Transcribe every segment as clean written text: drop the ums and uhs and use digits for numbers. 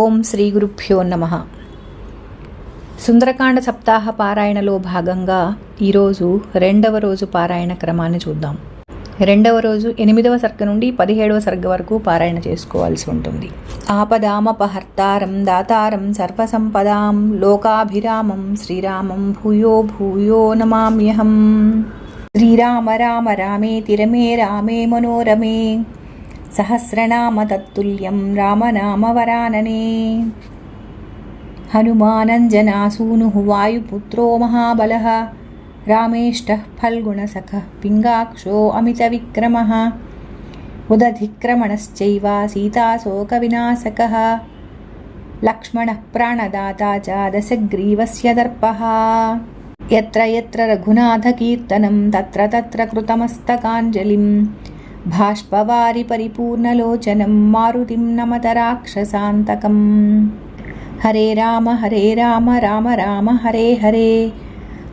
ఓం శ్రీ గురుభ్యో నమః. సుందరకాండ సప్తాహ పారాయణలో భాగంగా ఈరోజు రెండవ రోజు పారాయణ క్రమాన్ని చూద్దాం. రెండవ రోజు 8వ సర్గ నుండి 17వ సర్గ వరకు పారాయణ చేసుకోవాల్సి ఉంటుంది. ఆపదామపహర్తారం దాతారం సర్వసంపదాం లోకాభిరామం శ్రీరామం భూయో భూయో నమామ్యహం. శ్రీరామ రామ రామేతి రమే రామే మనోరమే సహస్రనామ తత్తుల్యం రామనామవరాననే. హనుమానంజనాసూనుః వాయుపుత్రో మహాబలః రామేష్టః ఫల్గుణసఖః పింగాక్షో అమితవిక్రమः ఉదధిక్రమణశ్చైవ సీతాశోకవినాశకः లక్ష్మణः ప్రాణదాతా చ దశగ్రీవస్య దర్పः. యత్ర యత్ర రఘునాథకీర్తనం తత్ర తత్ర కృతమస్తకాంజలిం భాష్పవారి పరిపూర్ణలోచనం మారుతిం నమత రాక్షసాంతకం. హరే రామ రామ రామ హరే హరే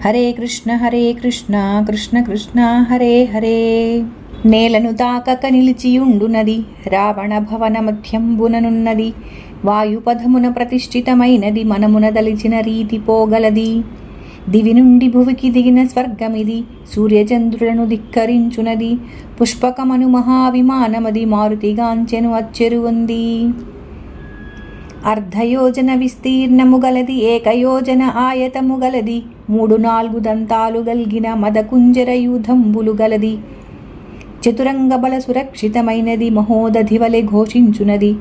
హరే కృష్ణ కృష్ణ కృష్ణ హరే హరే. నేలను తాకక నిలిచియుండునది రావణ భవన మధ్యంబుననున్నది వాయుపథమున ప్రతిష్ఠితమైనది మనమున దలిచిన రీతి పోగలది. దివి నుండి భువికి దిగిన స్వర్గమిది సూర్యచంద్రులను ధిక్కరించునది పుష్పకమను మహావిమానమది మారుతిగాంచెను అచ్చెరువంది. అర్ధయోజన విస్తీర్ణము గలది ఏకయోజన ఆయతము గలది 3-4 దంతాలు గల్గిన మదకుంజరయూధంబులు గలది చతురంగ బల సురక్షితమైనది మహోదధివలె ఘోషించునది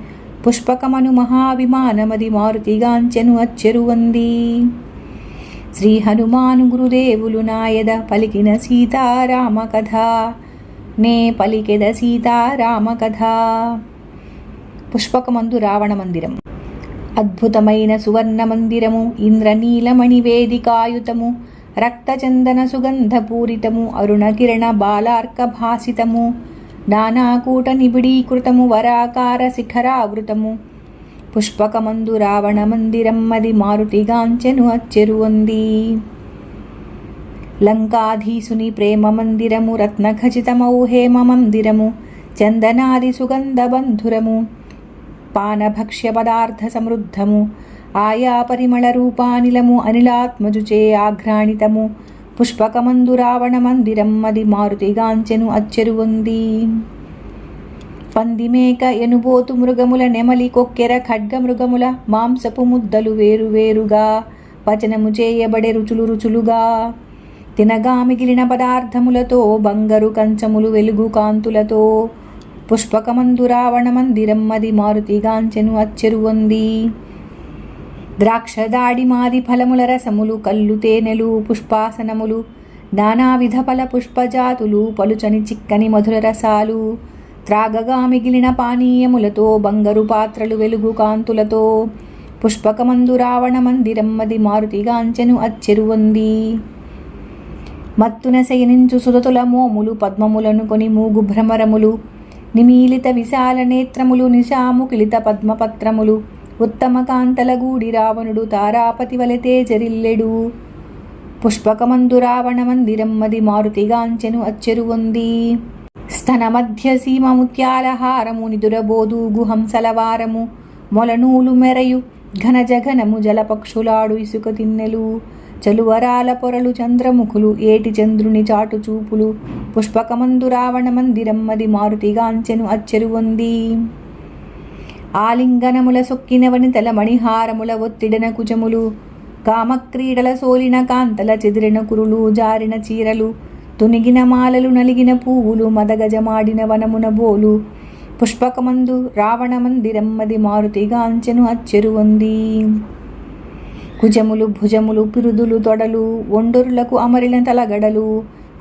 పుష్పకమను మహావిమానమది మారుతిగాంచెను అచ్చెరువంది. శ్రీ హనుమాను గురుదేవులు నాయద పలికిన సీతారామ కథ నే పలికెద సీతారామ కథ. పుష్పకమందు రావణ మందిరం. అద్భుతమైన సువర్ణ మందిరము ఇంద్రనీలమణి వేదికాయుతము రక్తచందన సుగంధపూరితము అరుణ కిరణ బాలార్క భాసితము నానాకూట నిబిడీకృతము వరాకార శిఖరావృతము పుష్పకమందు రావణ మందిరం మది మారుతిగాంచెను అచ్చెరువంది. లంకాధీసుని ప్రేమ మందిరము రత్నఖచితమౌ హేమ మందిరము చందనాది సుగంధ బంధురము పానభక్ష్య పదార్థ సమృద్ధము ఆయా పరిమళ రూపానిలము అనిలాత్మజుచే ఆఘ్రాణితము పుష్పకమందు రావణ మందిరం మది మారుతిగాంచెను అచ్చెరువంది. పందిమేక ఎనుబోతు మృగముల నెమలి కొక్కెర ఖడ్గ మృగముల మాంసపు ముద్దలు వేరువేరుగా పచనము చేయబడే రుచులుగా తినగా మిగిలిన పదార్థములతో బంగారు కంచములు వెలుగు కాంతులతో పుష్పకమందు రావణ మందిరం మది మారుతిగాంచెను అచ్చెరువంది. ద్రాక్షదాడి మాది ఫలముల రసములు కల్లు తేనెలు పుష్పాసనములు నానావిధ ఫల పుష్పజాతులు పలుచని చిక్కని మధుర రసాలు త్రాగగా మిగిలిన పానీయములతో బంగారు పాత్రలు వెలుగు కాంతులతో పుష్పకమందు రావణ మందిరం మది మారుతిగాంచెను అచ్చెరువంది. మత్తున శయనించు సుధతుల మోములు పద్మములను కొని మూగు భ్రమరములు నిమీలిత విశాల నేత్రములు నిశాముకిలిత పద్మపత్రములు ఉత్తమ కాంతల గూడి రావణుడు తారాపతి వలె తేజరిల్లెడు పుష్పకమందు రావణ మందిరం మది మారుతిగాంచెను అచ్చెరువంది. స్తన మధ్య సీమ ముత్యాలహారము నిదురబోదు గుహంసలవారము మొలనూలు మెరయు ఘన జఘనము జలపక్షులాడు ఇసుక తిన్నెలు చలువరాల పొరలు చంద్రముఖులు ఏటి చంద్రుని చాటు చూపులు పుష్పకమందు రావణ మందిరం మది మారుతిగాంచెను అచ్చెరువంది. ఆలింగనముల సొక్కిన వనితల మణిహారముల ఒత్తిడిన కుజములు కామక్రీడల సోలిన కాంతల చెదిరిన కురులు జారిన చీరలు తునిగిన మాలలు నలిగిన పువ్వులు మదగజమాడిన వనమున బోలు పుష్పకమందు రావణ మందిరం మది మారుతిగాంచెను అచ్చెరువంది. కుజములు భుజములు పిరుదులు తొడలు ఒండొరులకు అమరిన తలగడలు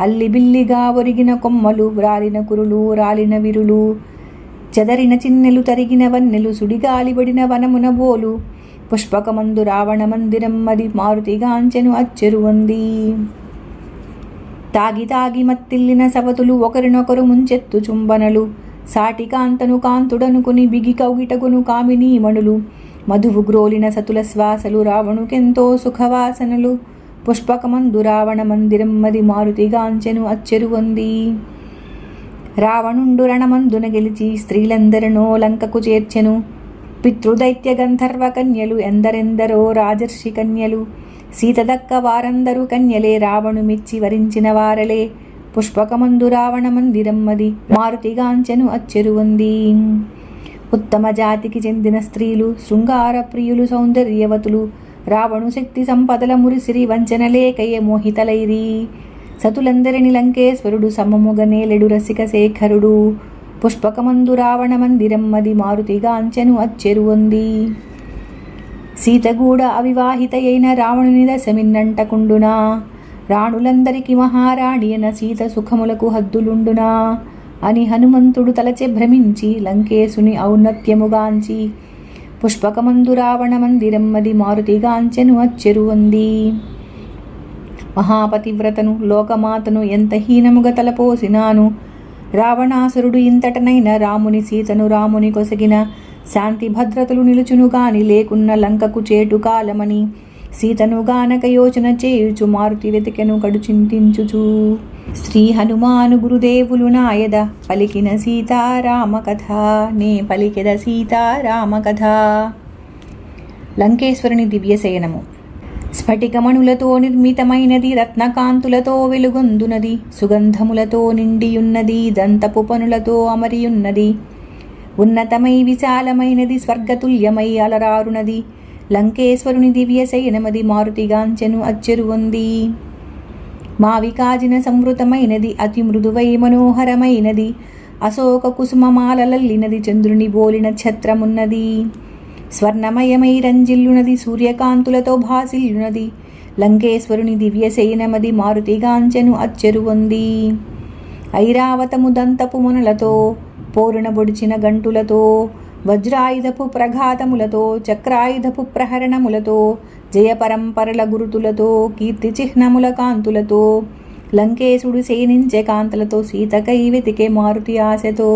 అల్లిబిల్లిగా ఒరిగిన కొమ్మలు వ్రాలిన కురులు రాలిన విరులు చెదరిన చిన్నెలు తరిగిన వన్నెలు సుడిగాలిబడిన వనమున బోలు పుష్పకమందు రావణ మందిరం మది మారుతిగాంచెను అచ్చెరువంది. తాగి తాగి మత్తిల్లిన సవతులు ఒకరినొకరు ముంచెత్తు చుంబనలు సాటి కాంతను కాంతుడనుకుని బిగి కౌగిటగును కామినీమణులు మధువు గ్రోలిన సతుల శ్వాసలు రావణుకెంతో సుఖవాసనలు పుష్పకమందు రావణ మందిరం మది మారుతిగాంచెను అచ్చెరువంది. రావణుండు రణమందున గెలిచి స్త్రీలందరినో లంకకు చేర్చెను. పితృదైత్య గంధర్వ కన్యలు ఎందరెందరో రాజర్షి కన్యలు, సీత దక్క వారందరూ కన్యలే, రావణు మెచ్చి వరించిన వారలే. పుష్పకమందు రావణ మందిరమ్మది, మారుతిగాంచెను అచ్చెరువంది. ఉత్తమ జాతికి చెందిన స్త్రీలు, శృంగార ప్రియులు, సౌందర్యవతులు, రావణు శక్తి సంపదల మురిసిరి, వంచనలేకయ మోహితలైరి. సతులందరిని లంకేశ్వరుడు సమముగనేలెడు రసిక శేఖరుడు, పుష్పకమందు రావణ మందిరమ్మది, మారుతిగాంచెను అచ్చెరువంది. సీతగూడ అవివాహిత అయిన రావణుని దశమిన్నంటకుండునా, రాణులందరికి మహారాణి అన సీత సుఖములకు హద్దులుండునా అని హనుమంతుడు తలచె భ్రమించి, లంకేశుని ఔన్నత్యముగాంచి, పుష్పకమందు రావణ మందిరమ్మది, మారుతిగాంచెను అచ్చెరువంది. మహాపతివ్రతను లోకమాతను ఎంత హీనముగా తలపోసినాను, రావణాసురుడు ఇంతటనైన రాముని సీతను రాముని కొసగిన, శాంతి భద్రతలు నిలుచునుగాని లేకున్న లంకకు చేటు కాలమని, సీతను గానక యోచన చేయుచు మారుతి వెతికెను కడు చింతించుచు. శ్రీ హనుమాను గురుదేవులు నాయద పలికిన సీతారామ కథ, నే పలికెద సీతారామ కథ. లంకేశ్వరుని దివ్యశయనము. స్ఫటికమణులతో నిర్మితమైనది, రత్నకాంతులతో వెలుగొందునది, సుగంధములతో నిండియున్నది, దంతపు పనులతో అమరియున్నది, ఉన్నతమై విశాలమైనది, స్వర్గతుల్యమై అలరారునది. లంకేశ్వరుని దివ్యశయనమది, మారుతిగాంచెను అచ్చెరువంది. మావికాజిన సంవృతమైనది, అతి మృదువై మనోహరమైనది, అశోక కుసుమమాలలల్లినది, చంద్రుని బోలిన ఛత్రమున్నది, స్వర్ణమయమై రంజిల్లునది, సూర్యకాంతులతో భాసిల్లునది. లంకేశ్వరుని దివ్యశయనమది, మారుతిగాంచెను అచ్చెరువంది. ఐరావతము దంతపు మునలతో, పోరున బొడిచిన గంటులతో, వజ్రాయుధపు ప్రఘాతములతో, చక్రాయుధపు ప్రహరణములతో, జయపరంపరల గురుతులతో, కీర్తి చిహ్నముల కాంతులతో, లంకేశుడు శయనించే కాంతలతో, సీతకై వెతికే మారుతి ఆశతో.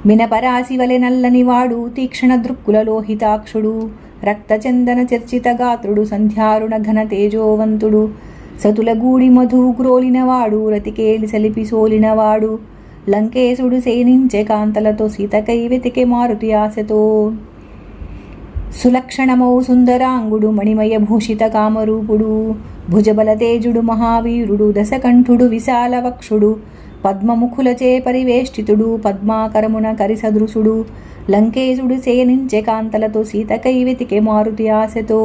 మినపరాశి వలె నల్లని వాడు, తీక్షణ దృక్కుల లోహితాక్షుడు, రక్తచందన చర్చిత గాత్రుడు, సంధ్యారుణ ఘన తేజోవంతుడు, సతుల గూడి మధువు గ్రోలినవాడు, రతికేలి సలిపి సోలినవాడు, లంకేశుడు శయనించే కాంతలతో, సీతకై వెతికే మారుతి ఆశతో. సులక్షణమౌ సుందరాంగుడు, మణిమయ భూషిత కామరూపుడు, భుజబల తేజుడు, మహావీరుడు, దశకంఠుడు, విశాల వక్షుడు, పద్మముఖులచే పరివేష్టితుడు, పద్మాకరమున కరిసదృశుడు, లంకేశుడు శయనించే కాంతలతో, సీతకై వెతికే మారుతి ఆశతో.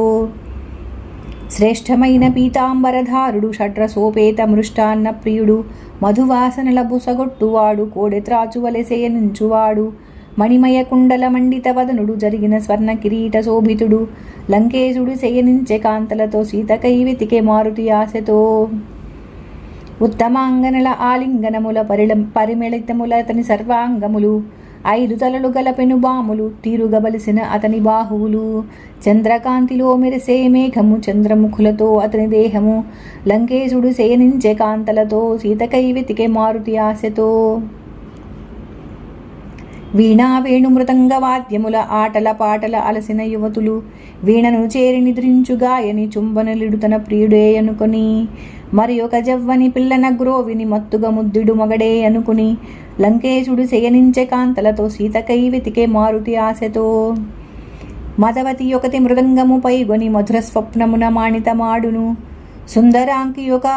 శ్రేష్టమైన పీతాంబరధారుడు, షడ్రసోపేత మృష్టాన్న ప్రియుడు, మధువాసనల బుసగొట్టువాడు, కోడెత్రాచువలె శయనించువాడు, మణిమయ కుండల మండిత వదనుడు, జరిగిన స్వర్ణ కిరీట శోభితుడు, లంకేశుడు శయనించే కాంతలతో, సీతకై వెతికే మారుతి ఆశతో. ఉత్తమాంగనల ఆలింగనముల పరిమిళితముల అతని సర్వాంగములు, 5 తలలు గల పెనుబాములు, తీరుగబలిసిన అతని బాహువులు, చంద్రకాంతిలో మెరిసే మేఘము, చంద్రముఖులతో అతని దేహము, లంకేశుడు శయనించే కాంతలతో, సీతకై వెతికే మారుతి ఆశతో. వీణా వేణు మృదంగ వాద్యముల ఆటల పాటల అలసిన యువతులు, వీణను చేరి నిద్రించు గాయని, చుంబనలిడు తన ప్రియుడే అనుకొని, మరి ఒక జవ్వని పిల్లన గ్రోవిని, మత్తుగా ముద్దుడు మగడే అనుకుని, లంకేశుడు శయనించే కాంతలతో, సీతకై వెతికే మారుతి ఆశతో. మదవతి ఒకటి మృదంగము పైగొని, మధుర స్వప్నమున మాణితమాడును, సుందరాంకి ఒక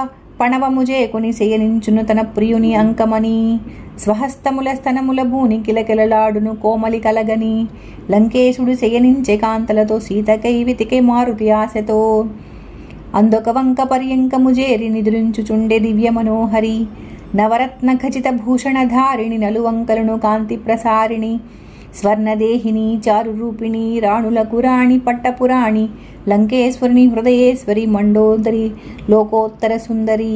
పణవము చేకుని, శయనించును తన ప్రియుని అంకమని, స్వహస్తముల స్తనముల భూని కిలకిలలాడును కోమలి కలగని, లంకేశుడు శయనించే కాంతలతో, సీతకై వెతికే మారుతి ఆశతో. అందొక వంక పర్యంకము చేరి నిద్రించుచుండె దివ్య మనోహరి, నవరత్న ఖచిత భూషణధారిణి, నలువంకలను కాంతి ప్రసారిణి, స్వర్ణదేహిని చారురూపిణి, రాణులకు రాణి పట్టపురాణి, లంకేశ్వరుని హృదయేశ్వరి, మండోదరి లోకోత్తర సుందరి.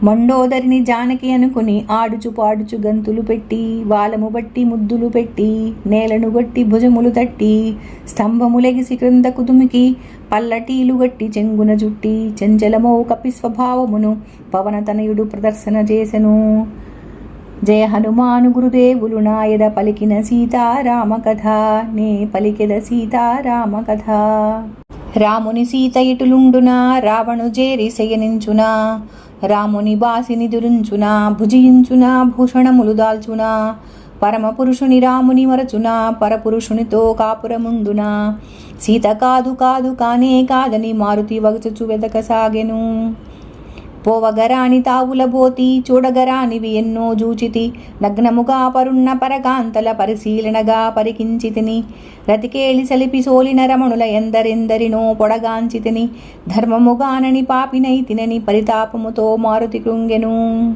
మండోదరిని జానకి అనుకుని, ఆడుచు పాడుచు గంతులు పెట్టి, వాలము బట్టి ముద్దులు పెట్టి, నేలను గట్టి భుజములు తట్టి, స్తంభములెగిసి క్రిందకు దుమికి, పల్లటీలు గట్టి చెంగున జుట్టి, చంచలమో కపి స్వభావమును పవనతనయుడు ప్రదర్శన చేసెను. జయ హనుమాను గురుదేవులు నాయద పలికిన సీతారామ కథ, నే పలికెద సీతారామ కథ. రాముని సీత ఇటులుండునా, రావణు జేరి శయనించునా, రాముని బాసిని దురించునా, భుజించునా భూషణములు దాల్చునా, పరమపురుషుని రాముని మరచున పరపురుషునితో కాపురముండున. సీత కాదు కాదు కానే కాదని మారుతి వగచుచు వెదకసాగెను. పోవగరాని తావుల బోతి చూడగరానివి ఎన్నో జూచితి. నగ్నముగా పరున్న పరకాంతల పరిశీలనగా పరికించితిని. రతికేళి సలిపి సోలిన రమణుల ఎందరెందరినో పొడగాంచితిని. ధర్మముగానని పాపినైతినని పరితాపముతో మారుతి కృంగెను.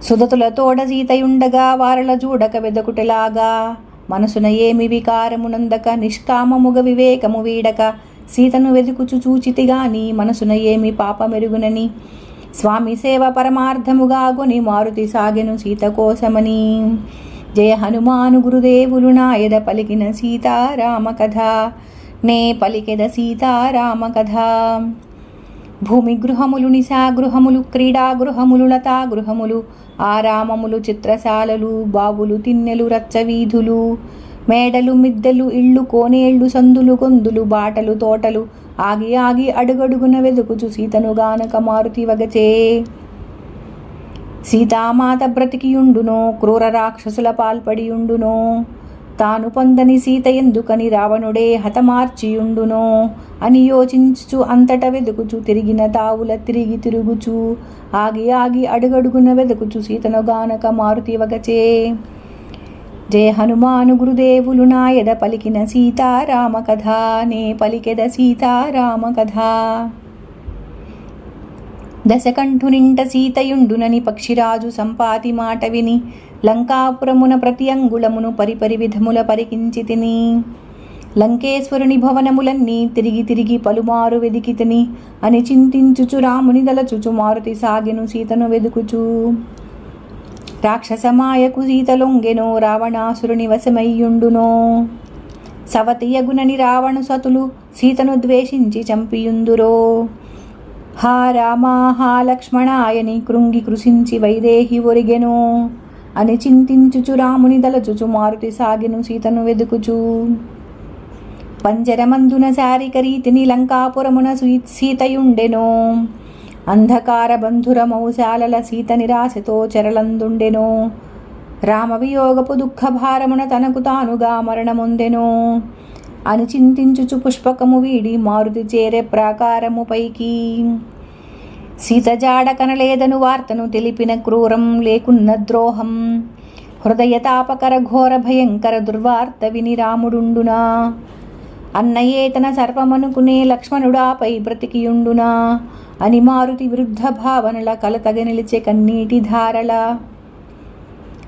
సుదతులతోడ సీతయుండగా వారల చూడక వెదకుటలాగా. మనసున ఏమి వికారమునందక నిష్కామముగ వివేకము వీడక. సీతను వెదుకుచు చూచితిగాని మనసున ఏమి పాపమెరుగునని. స్వామి సేవ పరమార్థముగా గొని మారుతి సాగెను సీత కోసమని. జయ హనుమాను గురుదేవులు నాయద పలికిన సీతారామ కథ. నే పలికెద సీతారామ కథ. భూమి గృహములు నిశాగృహములు క్రీడాగృహములు లతాగృహములు ఆరామములు చిత్రశాలలు బావులు తిన్నెలు రచ్చవీధులు మేడలు మిద్దెలు ఇళ్ళు కోనేళ్ళు సందులు గొందులు బాటలు తోటలు ఆగి ఆగి అడుగడుగున వెదుకుచు సీతను గానక మారుతి వగచే. సీతామాత బ్రతికియుండునో క్రూర రాక్షసుల పాల్పడియుండునో. తాను పొందని సీత ఎందుకని రావణుడే హతమార్చియుండునో అని యోచించుచు అంతట వెదుకుచు తిరిగిన తావుల తిరిగి తిరుగుచు ఆగి ఆగి అడుగడుగున వెదుకుచు సీతను గానక మారుతి వగచే. జయ హనుమాను గురుదేవులు నాయద పలికిన సీతారామ కథ. నే పలికెద సీతారామ కథ. దశకంఠునింట సీతయుండునని పక్షిరాజు సంపాతి మాట విని. లంకాపురమున ప్రతి అంగుళమును పరిపరి విధముల పరికించితిని. లంకేశ్వరుని భవనములన్నీ తిరిగి తిరిగి పలుమారు వెదికితిని అని చింతించుచు రాముని దలచుచు మారుతి సాగెను సీతను వెదుకుచు. రాక్షసమాయకు సీత లొంగెనో రావణాసురుని వశమయ్యుండునో. సవతియగునని రావణు సతులు సీతను ద్వేషించి చంపియుందురో. హా రామా హా లక్ష్మణాయని కృంగి కృషించి వైదేహి ఒరిగెనో అని చింతించుచు రాముని దలచుచు మారుతి సాగెను సీతను వెదుకుచు. పంజరమందున శారికరీతిని లంకాపురమున సీతయుండెనో. అంధకార బంధుర మౌశాలల సీత నిరాశతో చెరలందుండెనో. రామవియోగపు దుఃఖభారమున తనకు తానుగా మరణముందెనో అని చింతించుచు పుష్పకము వీడి మారుతి చేరే ప్రాకారము పైకి. సీత జాడ కనలేదను వార్తను తెలిపిన క్రూరం లేకున్న ద్రోహం. హృదయ తాపకర ఘోర భయంకర దుర్వార్త విని రాముడుండునా. అన్నయే తన సర్వమనుకునే లక్ష్మణుడాపై బ్రతికియుండునా అని మారుతి విరుద్ధ భావనల కలతగ నిలిచే కన్నీటి ధారల.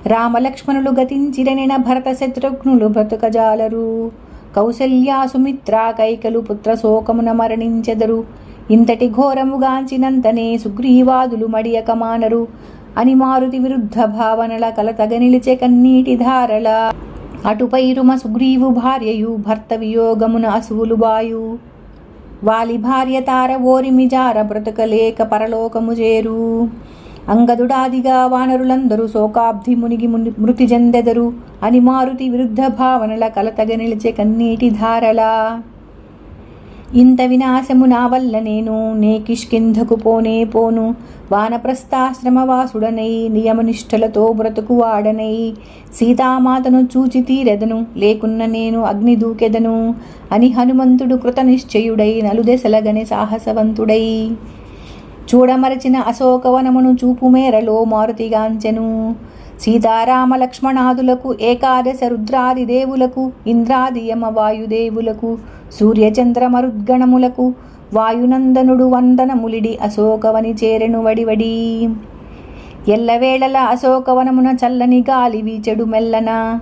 రామలక్ష్మణులు గతించిరనిన భరత శత్రుఘ్నులు బ్రతుకజాలరు. కౌసల్యా సుమిత్రా కైకలు పుత్ర శోకమున మరణించెదరు. ఇంతటి ఘోరముగాంచినంతనే సుగ్రీవాదులు మడియక మానరు అని మారుతి విరుద్ధ భావనల కలతగ నిలిచే కన్నీటి ధారల. అటుపైరుమ సుగ్రీవు భార్యయు భర్త వియోగమున అసువులు బాయు. వాలి భార్య తార ఓరిమిజార బ్రతుకలేక పరలోకము చేరు. అంగదుడాదిగా వానరులందరూ శోకాబ్ధి మునిగి మృతి చెందెదరు అని మారుతి విరుద్ధ భావనల కలతగ నిలిచే కన్నీటి ధారల. ఇంత వినాశము నా వల్ల నే కిష్కింధకు పోనే పోను. వానప్రస్థాశ్రమవాసుడనై నియమనిష్టలతో బ్రతుకువాడనై సీతామాతను చూచి తీరెదను. లేకున్న నేను అగ్ని దూకెదను అని హనుమంతుడు కృతనిశ్చయుడై నలుదెసలగని సాహసవంతుడై. చూడమరచిన అశోకవనమును చూపు మేరలో మారుతిగాంచెను. సీతారామ లక్ష్మణాదులకు ఏకాదశ రుద్రాది దేవులకు ఇంద్రాది యమ వాయుదేవులకు సూర్యచంద్రమరుద్గణములకు వాయునందనుడు వందనములిడి అశోకవని చేరెను వడివడి. ఎల్లవేళల అశోకవనమున చల్లని గాలి వీచెడు మెల్లన.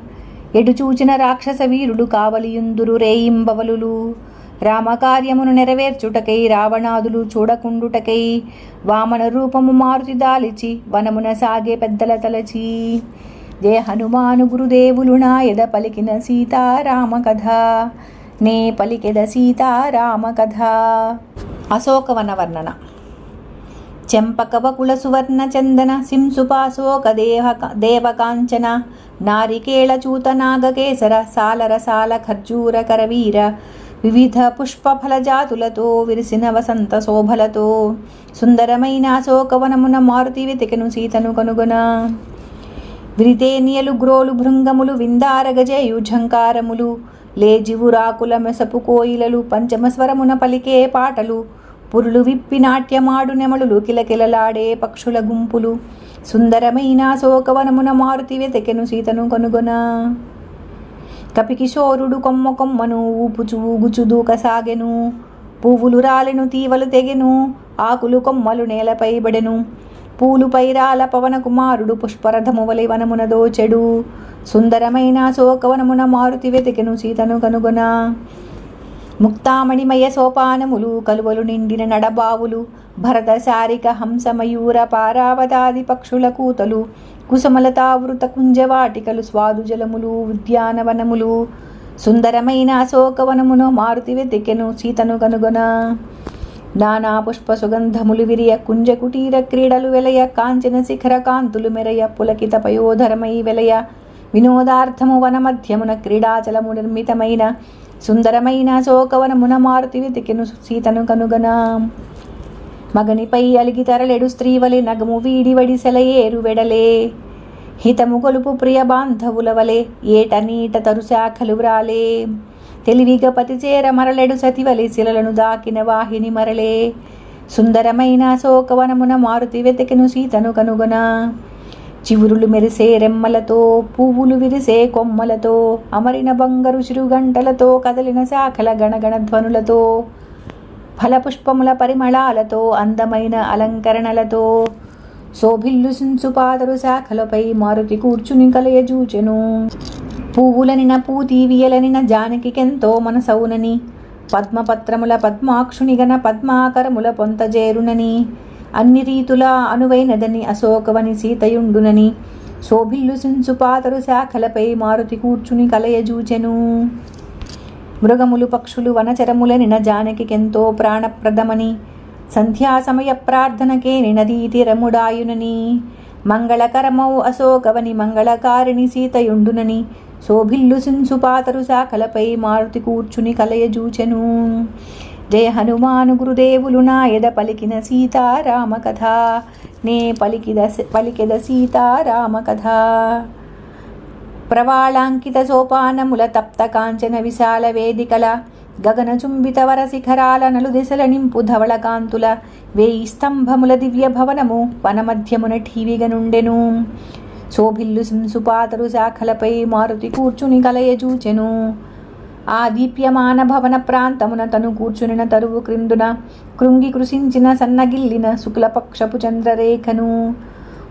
ఎటు చూచిన రాక్షస వీరుడు కావలియుందురు రేయింబవలులు. రామకార్యమును నెరవేర్చుటకై రావణాదులు చూడకుండుటకై వామన రూపము మారుతి దాలిచి వనమున సాగే పెద్దల తలచి. జయ హనుమాను గురుదేవులు నాయద పలికిన సీతారామ కథ. నే పలికెద సీతారామ కథ. అశోకవన వర్ణన. చెంపక వకుల సువర్ణ చందన సింసుపాశోక దేవకాంచన నారికేళ చూత నాగకేసర సాలరసాల ఖర్జూర కరవీర వివిధ పుష్పఫల జాతులతో విరిసిన వసంత శోభలతో సుందరమైన అశోకవనమున మారుతి వెతికెను సీతను కనుగొన. విరితేనియలు గ్రోలు భృంగములు విందారగజేయు ఝంకారములు లేజివురాకుల మెసపు కోయిలలు పంచమ స్వరమున పలికే పాటలు పురులు విప్పి నాట్యమాడు నెమలులు కిలకిలలాడే పక్షుల గుంపులు సుందరమైన శోకవనమున మారుతి వెతకెను సీతను కనుగొన కపికిశోరుడు కొమ్మ కొమ్మను ఊపుచు ఊగుచు దూకసాగెను పువ్వులు రాలెను తీవలు తెగెను ఆకులు కొమ్మలు నేలపై బడెను పూలు పైరాల పవన కుమారుడు పుష్పరథము వలె వనమున దోచెడు సుందరమైన శోకవనమున మారుతి వెతికెను సీతను కనుగొన ముక్తామణిమయ సోపానములు కలువలు నిండిన నడబావులు భరత శారిక హంస మయూర పారావతాది పక్షుల కూతలు కుసుమలతావృత కుంజవాటికలు స్వాదు జలములు ఉద్యానవనములు సుందరమైన అశోకవనమును మారుతి వెతికెను సీతను కనుగొన నానా పుష్ప సుగంధములు విరియ కుంజ కుటీర క్రీడలు వెలయ కాంచన శిఖర కాంతులు మెరయ పులకిత పయోధరమై వెలయ వినోదార్థము వన మధ్యమున క్రీడాచలము నిర్మితమైన సుందరమైన అశోకవనమున మారుతి వెతికెను సీతను కనుగొన మగనిపై అలిగి తరలెడు స్త్రీవలె నగము వీడి వడిసెలయేరు వెడలే హితము గొలుపు ప్రియ బాంధవుల వలె ఏట నీట తరుశాఖలు వ్రాలే తెలివిగా పతిచేర మరలెడు సతివలె శిలలను దాకిన వాహిని మరలే సుందరమైన అశోకవనమున మారుతి వెతికెను సీతను కనుగొన చివురులు మెరిసే రెమ్మలతో పువ్వులు విరిసే కొమ్మలతో అమరిన బంగారు చిరుగంటలతో కదలిన శాఖల గణగణ ధ్వనులతో ఫలపుష్పముల పరిమళాలతో అందమైన అలంకరణలతో శోభిల్లు సించుపాదరు శాఖలపై మారుతి కూర్చుని కలయజూచెను పువ్వులనిన పూతీవియలనిన జానకికెంతో మనసౌనని పద్మపత్రముల పద్మాక్షునిగన పద్మాకరముల పొంతజేరునని అన్ని రీతుల అనువైనదని అశోకవని సీతయుండునని శోభిల్లు సించుపాతరు శాఖలపై మారుతి కూర్చుని కలయజూచెను మృగములు పక్షులు వనచరములనిన జానకికెంతో ప్రాణప్రదమని సంధ్యా సమయ ప్రార్థనకే నినదీతిరముడాయునని మంగళకరమౌ అశోకవని మంగళకారిణి సీతయుండునని శోభిల్లు సింసుపాతరు శాఖలపై మారుతి కూర్చుని కలయజూచెను జయ హనుమాను గురుదేవులు నాయద పలికిన సీతారామ కథ నే పలికెద సీతారామ కథ ప్రవాళాంకిత సోపానముల తప్త కాంచన విశాల వేదికల గగనచుంబిత వర శిఖరాల నలు దిశల నింపు ధవళ కాంతుల 1000 స్తంభముల దివ్య భవనము వనమధ్యమున ఠీవిగ నుండెను శోభిల్లు సింసుపాతరు శాఖలపై మారుతి కూర్చుని కలయజూచెను ఆ దీప్యమాన భవన ప్రాంతమున తను కూర్చునిన తరువు క్రిందున కృంగి కృశించిన సన్నగిల్లిన శుక్లపక్షపు చంద్రరేఖను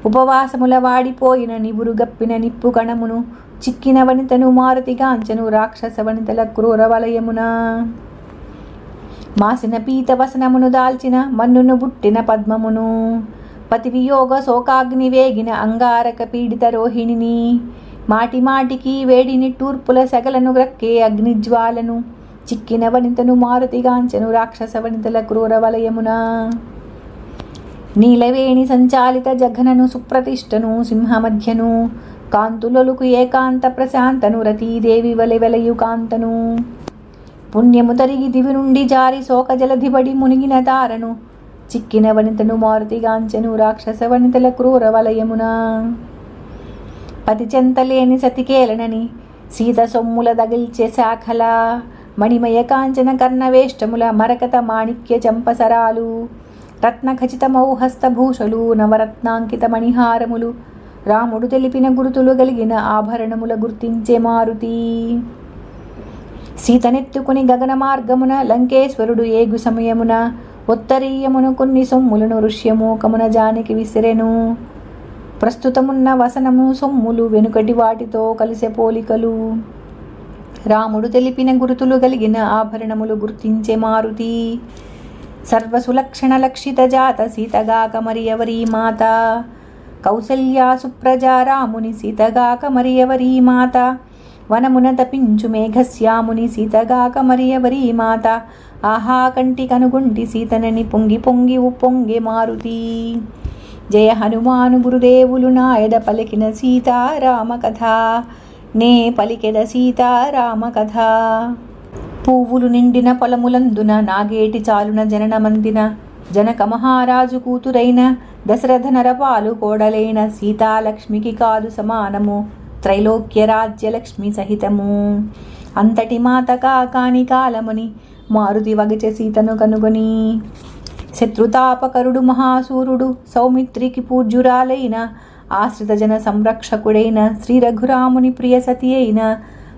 ఉపవాసముల వాడిపోయిన నివురుగప్పిన నిప్పు కణమును చిక్కిన వనితను మారుతిగాంచెను రాక్షస వనితల క్రూర వలయమున మాసిన పీత వసనమును దాల్చిన మన్నును బుట్టిన పద్మమును పతివియోగ శోకాగ్ని వేగిన అంగారక పీడిత రోహిణిని మాటి మాటికి వేడిని టూర్పుల సెగలను గ్రక్కే అగ్నిజ్వాలను చిక్కిన వనితను మారుతిగాంచెను రాక్షస వనితల క్రూర వలయమున నీలవేణి సంచాలిత జఘనను సుప్రతిష్టను సింహమధ్యను కాంతులొలుకు ఏకాంత ప్రశాంతను రతీదేవి వలె వెలయు కాంతను పుణ్యము తరిగి దివి నుండి జారి శోక జలధిబడి మునిగిన తారను చిక్కిన వనితను మారుతిగాంచెను రాక్షస వనితల క్రూర వలయమున పతి చెంతలేని సతికేలనని సీత సొమ్ముల దగిల్చే శాఖల మణిమయ కాంచన కర్ణవేష్టముల మరకత మాణిక్య చంపసరాలు రత్నఖచితమౌ హస్తభూషలు నవరత్నాంకిత మణిహారములు రాముడు తెలిపిన గురుతులు కలిగిన ఆభరణముల గుర్తించే మారుతి సీతనెత్తుకుని గగన మార్గమున లంకేశ్వరుడు ఏగు సమయమున ఉత్తరీయమును కొన్ని సొమ్ములను ఋష్యమూకమున జానికి విసిరెను ప్రస్తుతమున్న వసనము సొమ్ములు వెనుకటి వాటితో కలిసే పోలికలు రాముడు తెలిపిన గురుతులు కలిగిన ఆభరణములు గుర్తించే మారుతి సర్వసులక్షణ లక్షిత జాత సీతగాక మరి ఎవరి మాత కౌసల్యా సుప్రజా రాముని సీతగాక మరి ఎవరి మాత వనమున తపించు మేఘశ్యాముని సీతగాక మరి ఎవరి మాత ఆహా కంటి కనుగొంటి సీతనని పొంగి పొంగి ఉప్పొంగే మారుతి జయ హనుమాను గురుదేవులు నాయద పలికిన సీతారామ కథ నే పలికెద సీతారామ కథ పువ్వులు నిండిన పొలములందున నాగేటి చాలున జననమందిన జనక మహారాజు కూతురైన దశరథ నరపాలు కోడలైన సీతాలక్ష్మికి కాదు సమానము, త్రైలోక్య రాజ్యలక్ష్మి సహితము. అంతటి మాత కాని కాలముని మారుతి వగచె సీతను కనుగొని. శత్రుతాపకరుడు మహాసూరుడు సౌమిత్రికి పూజ్యురాలైన ఆశ్రిత జన సంరక్షకుడైన శ్రీ రఘురాముని ప్రియ సతి అయిన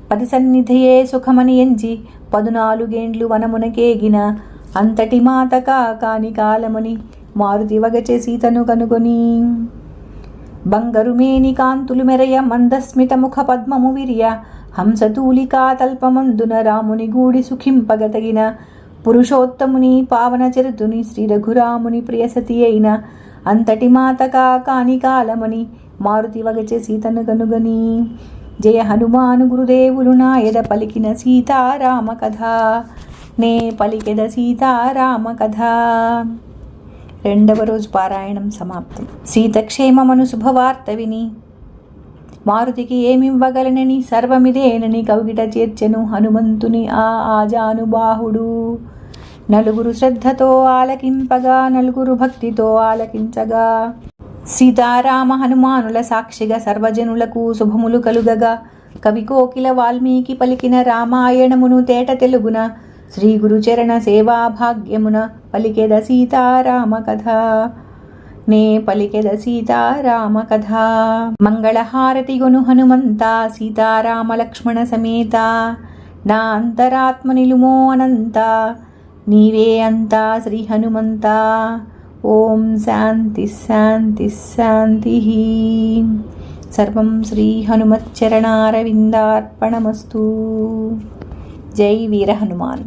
పతి సన్నిధియే సుఖమని ఎంచి 14 వనమునకేగిన. అంతటి మాత కాని కాలముని మారుతి వగచె సీతను కనుగొని. బంగరు మేని కాంతులు మెరయ మందస్మిత ముఖ పద్మము విరియ హంసతూలికా తల్పమందున రాముని గూడి సుఖింపగతగిన. పురుషోత్తముని పావన చరితుని శ్రీ రఘురాముని ప్రియసతి అయిన అంతటి మాత కాని కాలమని మారుతి వగచె సీతను కనుగొని. జయ హనుమాను గురుదేవులు నాయద పలికిన సీతారామ కథ, నే పలికెద సీతారామ కథ. 2వ రోజు పారాయణం సమాప్తం. సీతక్షేమమను శుభవార్త విని మారుతికి ఏమివ్వగలనని సర్వమిదేనని కౌగిట చేర్చెను హనుమంతుని ఆజానుబాహుడు. నలుగురు శ్రద్ధతో ఆలకింపగా, నలుగురు భక్తితో ఆలకించగా, సీతారామ హనుమానుల సాక్షిగా సర్వజనులకు శుభములు కలుగగా, కవి కోకిల వాల్మీకి పలికిన రామాయణమును తేట తెలుగున శ్రీ గురుచరణ సేవా భాగ్యమున పలికెద సీతారామ కథ, నే పలికెద సీతారామ కథ. మంగళహారతి గొను హనుమంత సీతారామ లక్ష్మణ సమేత, నా అంతరాత్మ నిలుమో అనంత, నీవే అంతా శ్రీ హనుమంత. ఓం శాంతి శాంతి శాంతి. సర్వం శ్రీ హనుమచ్చరణారవిందార్పణమస్తు. జై వీర హనుమాన్.